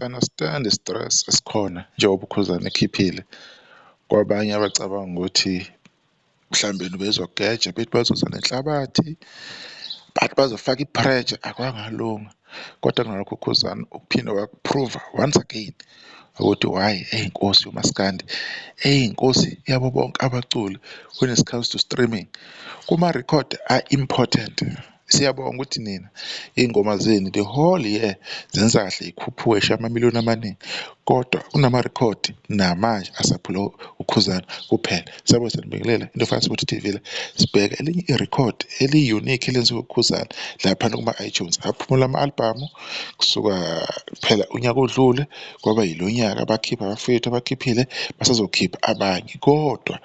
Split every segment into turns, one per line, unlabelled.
understand i-stress esikhona njengoba uKhuzani ekhiphile. Kwabanye abacabanga ukuthi mhlawumbe bezogeja bethi bazoza nenhlabathi but bazofaka i-pressure, akwangalunga. Kodwa kunalokho uKhuzani uphinde wakuprova once again ukuthi why eyinkosi uMaskandi, eyinkosi yabo bonke abaculi when it comes to streaming. Kuma-record a-important, siyabonga ukuthi nina iy'ngoma zenu the whole year zenza kahle ikhuphuke ishaye amamiliyoni amaningi, kodwa kunama-record namanje asaphula uKhuzani kuphela. Sabe senibingelela into efana Smart TV le, sibheke elinye i-record eli-unique elenziwe uKhuzani laphana kuma-iTunes. Aphumula ama-albhamu kusuka phela unyaka odlule, kwaba yilo nyaka abakhipha abafethu abakhiphile, basazokhipha abanye. Kodwa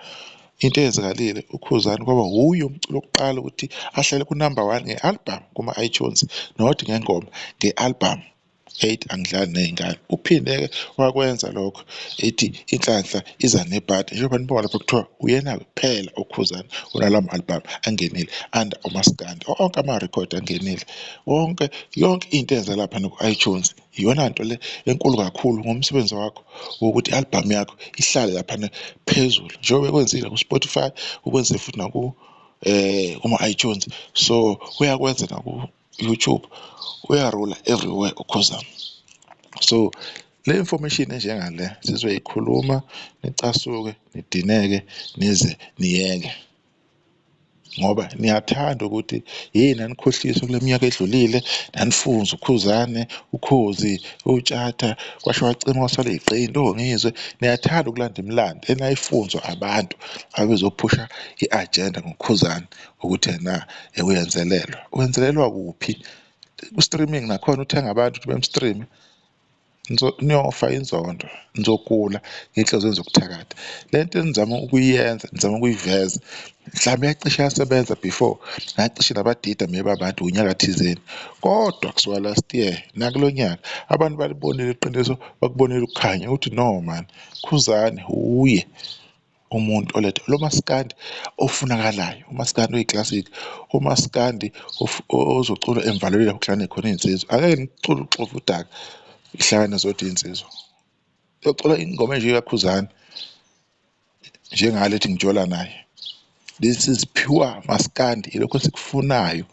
into eyenzakalile uKhuzani kwaba wuye umculo wokuqala ukuthi ahlale ku-number 1 nge-album kuma-iTunes, not ngengoma, nge-album ethi Angidlali Ney'ngane. Uphinde-ke wakwenza lokho ethi inhlanhla iza nebhadi, njengoba nibona lapha kuthiwa uyena kuphela uKhuzani onala ma-album angenile under uMaskandi. Onke ama-record angenile, yonke into eyenza lapha ku-iTunes, iyona nto le enkulu kakhulu ngomsebenzi wakho wokuthi i-album yakho ihlale laphana phezulu, njengoba ekwenzile ku-Spotify, ukwenze futhi kuma-iTunes. So uyakwenza naku-YouTube, uyarula everywhere uKhuzani. So le information enjengale sizoyikhuluma, nicasuke, nidineke, nize niyeke, ngoba niyathanda ukuthi yini anikhohlise kule minyaka edlulile, nanifunza uKhuzani, uKhozi, uTshatha, kwasho wagcina wasala ey'qinto ngizwe. Niyathanda ukulanda imilando enayifunzwa abantu abezophusha i-agenda ngoKhuzani ukuthi yena uyenzelelwa. Wenzelelwa kuphi? Ku-streaming nakhona uthenga abantu ukuthi bemstreame, niyofa inzondo, nizogula ngenhliziyo zokuthakatha. Le nto enizama ukuyenza, nizama ukuyiveza, mhlawumbe yacishe yasebenza before, nacishe nabadida maybe abantu unyaka thizeni, kodwa kusuka last year nakulo nyaka abantu balibonile iqiniso, bakubonile ukukhanya ukuthi no man, Khuzani uye umuntu oletha lo Maskandi ofunakalayo, uMaskandi oyi-classic, uMaskandi ozocula emvalelweni lapho kuhlangane khona iy'nsizwa. Angeke ngicule uxovu udaka ihlangane zodwa iy'nsizwa, uyocula ingoma enje kaKhuzani njengalethi ngijola naye. This is pure Maskandi, ilokho esikufunayo,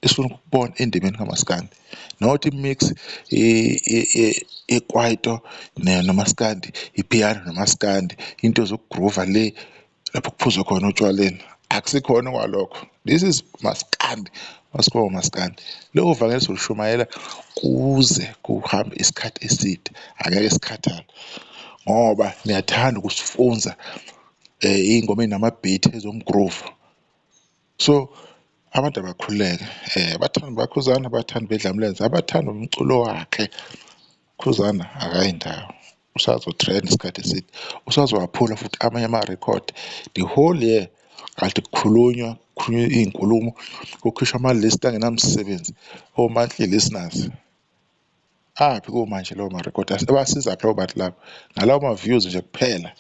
esifuna ukukubona endimeni kaMaskandi, not imix ikwaito noMaskandi, ipiano noMaskandi, into zokugrova le lapho kuphuzwa khona utshwaleni. Akusikhona kwalokho. This is Maskandi, masikuba uMaskandi. Loko vangelo solushumayela kuze kuhambe isikhathi eside, angeke sikhathale, ngoba niyathanda ukusifunza iy'ngoma ey'nama-beat ezomgroove. So abantu abakhululeke, abathandi baKhuzani, abathandi bedlamlenze, abathanda umculo wakhe. Khuzana akayindawo, usazotrenda isikhathi eside, usazowaphula futhi amanye ama-record the whole year. Kanti kukhulunywa iy'nkulumo, kukhishwa ama-list angenamsebenzi, o-monthly listeners. Aphi kumanje lawo ma-record? Abasizaphi labo bantu labo? Ngalawo ma-views nje kuphela,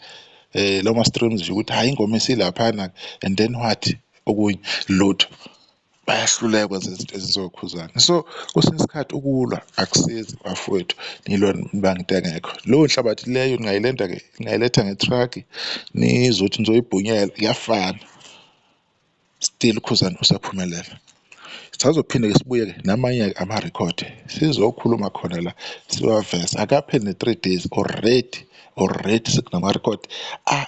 lawo ma-streams nje ukuthi hhayi ingoma esilaphana, and then what? Okunye lutho. Bayahluleka ukwenza izinto ezinzoKhuzani. So kwesinye isikhathi ukulwa akusizi bafowethu, nilwa nibangento engekho. Leyo nhlabathi leyo ningayiletha nge-truck, nizothi nizoyibhunyela, kuyafana, still uKhuzani usaphumelela. Sisazophinde-ke sibuye-ke namanye ama-record, sizokhuluma khona la, siwaveze. Akapheli ne-3 days already sekunama-record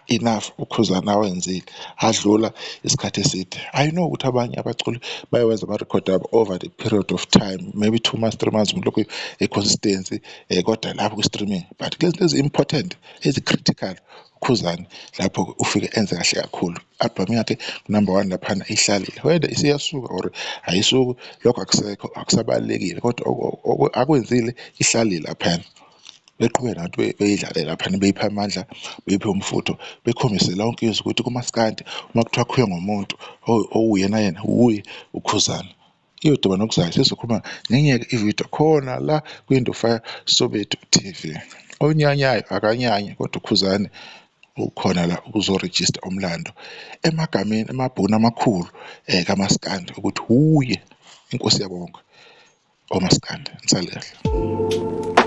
enough uKhuzani awenzile, adlula isikhathi eside. I know ukuthi abanye abaculi bayawenza ama-record abo over the period of time, maybe 2 months, 3 months, umuntu lokhu e-consistency, kodwa lapho kwi-streaming. But kulezi zinto ezi-important, ezi-critical, uKhuzani lapho ufike enze kahle kakhulu. I-album yakhe number 1 laphana ihlalile, whether isiyasuka or ayisuki, lokho akusekho, akusabalulekile, kodwa akwenzile ihlalile laphana. Beqhubeke nabantu beyidlale laphana, beyiphe amandla, beyiphe umfutho, bekhombise lonke izwe ukuthi kuMaskandi uma kuthiwa kuyiwe ngomuntu yena uye uKhuzani. Iyodaba nokuzayo sizokhuluma ngenye-ke ividiyo khona la kwi-Indofire Soweto TV. Onyanyayo akanyanye, kodwa uKhuzani ukhona la ukuzorejista umlando emagameni, emabhunu amakhulu kaMaskandi ukuthi uye inkosi yabo bonke. omaskandi nisale kahle.